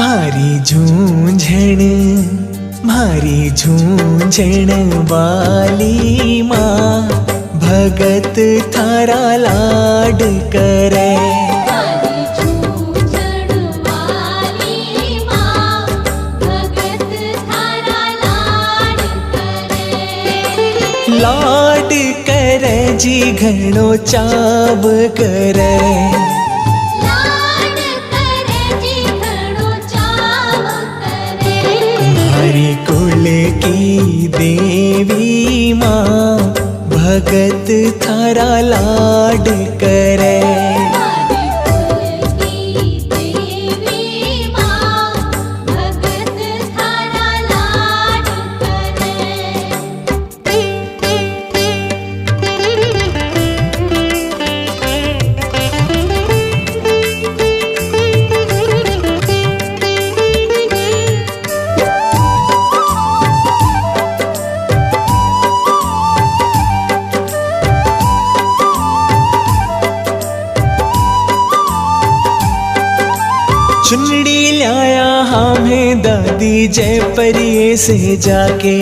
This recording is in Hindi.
भारी झूंझण वाली माँ, भगत थारा लाड करे। भारी झूंझण वाली माँ, भगत थारा लाड करे। लाड करे जी घणो चाव करे। लाड करे जी घणो चाव करे। तुम्हारी कुल की देवी माँ, भगत थारा लाड करे। हमारी कुल की देवी माँ, भगत थारा लाड चुनड़ी लाया हमें दादी जयपरिये से जाके।